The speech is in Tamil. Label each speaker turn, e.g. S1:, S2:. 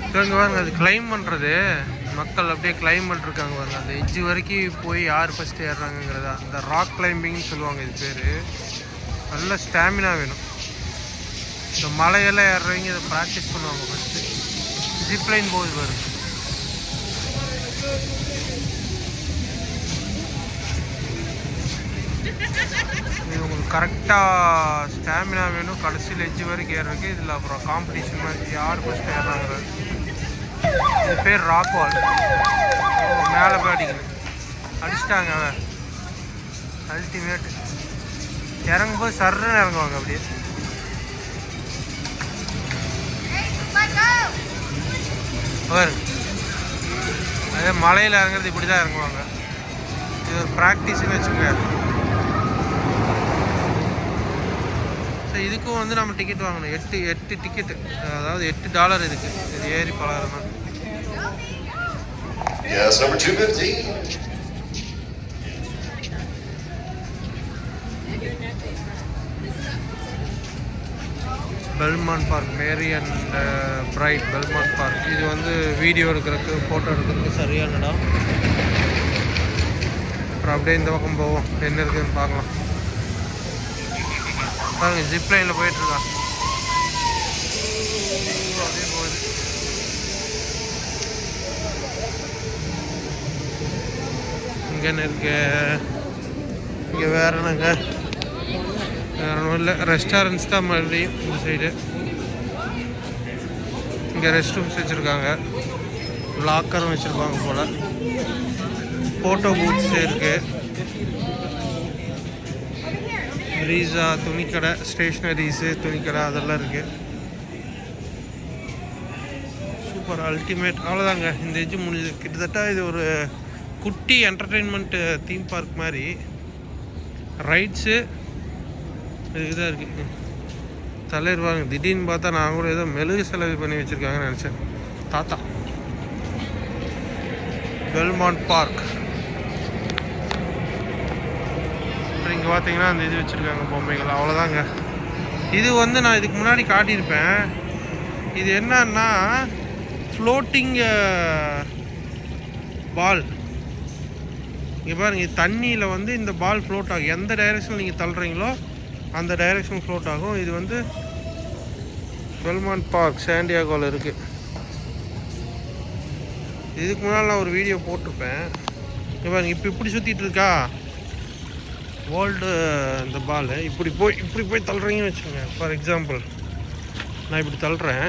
S1: இங்கே பாருங்க, அது கிளைம் பண்ணுறது மக்கள் அப்படியே கிளைம் பண்ணிருக்காங்க பாருங்க. அந்த எட்ஜு வரைக்கும் போய் யார் ஃபஸ்ட்டு ஏறுறாங்கங்கிறதா அந்த ராக் கிளைம்பிங்னு சொல்லுவாங்க. இது பேர் நல்ல ஸ்டாமினா வேணும். இந்த மலையெல்லாம் ஏறுறவங்க இதை ப்ராக்டிஸ் பண்ணுவாங்க ஃபஸ்ட்டு. ஜிப்லைன் போகுது பாருங்க. இது உங்களுக்கு கரெக்டாக ஸ்டாமினா வேணும் கடைசியில் எட்ஜு வரைக்கும் ஏறுறதுக்கு. இதில் அப்புறம் காம்படிஷன் மாதிரி யார் ஃபஸ்ட்டு ஏறுறாங்கிறது. இது பேர் ராக் வால். மேலே போய் அடிக்கணும். அடிச்சிட்டாங்க அவன். அல்டிமேட்டு. இறங்கும்போது சர்ன்னு இறங்குவாங்க அப்படியே. பாருங்க, அதே மலையில் இறங்குறது இப்படி தான் இறங்குவாங்க. இது ஒரு ப்ராக்டிஸ்ன்னு வச்சுக்கோங்க. ஸோ இதுக்கும் வந்து நம்ம டிக்கெட் வாங்கணும். எட்டு டிக்கெட்டு, அதாவது $8 இதுக்கு. இது ஏறி பழகணும்.
S2: Yes, number 215.
S1: Belmont Park, merry and bright Belmont Park. இது வந்து வீடியோ எடுக்கிறதுக்கு ஃபோட்டோ எடுக்கிறதுக்கு சரியான இடம். அப்புறம் அப்படியே இந்த பக்கம் போவோம், என்ன இருக்குதுன்னு பார்க்கலாம். பாருங்க, ஜிப்லைனில் போயிட்டுருக்கான். அப்படியே போகுது. இங்கே என்ன இருக்கு? இங்கே வேற என்னங்க? வேற ஒன்றும் இல்லை, ரெஸ்டாரண்ட்ஸ் தான் மறுபடியும் இந்த சைடு. இங்கே ரெஸ்ட் ரூம்ஸ் வச்சுருக்காங்க, லாக்கரும் வச்சுருப்பாங்க போல். ஃபோட்டோ பூத்ஸ் இருக்குது. ரீஸா துணிக்கடை, ஸ்டேஷ்னரிஸு துணிக்கடை அதெல்லாம் இருக்குது. Super, ultimate. அவ்வளோதாங்க, இந்த எஜ்ஜு முடிஞ்சது. கிட்டத்தட்ட இது ஒரு குட்டி என்டர்டெயின்மெண்ட்டு தீம் பார்க் மாதிரி. ரைட்ஸு இதுதான் இருக்குது. தலைவாங்க. திடீர்னு பார்த்தா நான் கூட ஏதோ மெழுகு செலவு பண்ணி வச்சுருக்காங்கன்னு நினச்சேன். தாத்தா பெல்மாண்ட் பார்க். இங்கே பார்த்தீங்கன்னா அந்த இது வச்சுருக்காங்க பொம்மைகள். அவ்வளோதாங்க. இது வந்து நான் இதுக்கு முன்னாடி காட்டியிருப்பேன். இது என்னன்னா ஃப்ளோட்டிங் பால். இங்கே பாருங்க, இது தண்ணியில் வந்து இந்த பால் ஃப்ளோட் ஆகும். எந்த டைரெக்ஷனில் நீங்கள் தள்ளுறீங்களோ அந்த டைரெக்ஷன் ஃப்ளோட் ஆகும். இது வந்து பெல்மாண்ட் பார்க் சாண்டியாகோவில் இருக்குது. இதுக்கு முன்னால் நான் ஒரு வீடியோ போட்டிருப்பேன். இங்கே பாருங்க, இப்போ இப்படி சுற்றிட்டு இருக்கா வேர்ல்டு இந்த பால். இப்படி போய் தள்ளுறீங்கன்னு வச்சுக்கோங்க. ஃபார் எக்ஸாம்பிள் நான் இப்படி தள்ளுறேன்.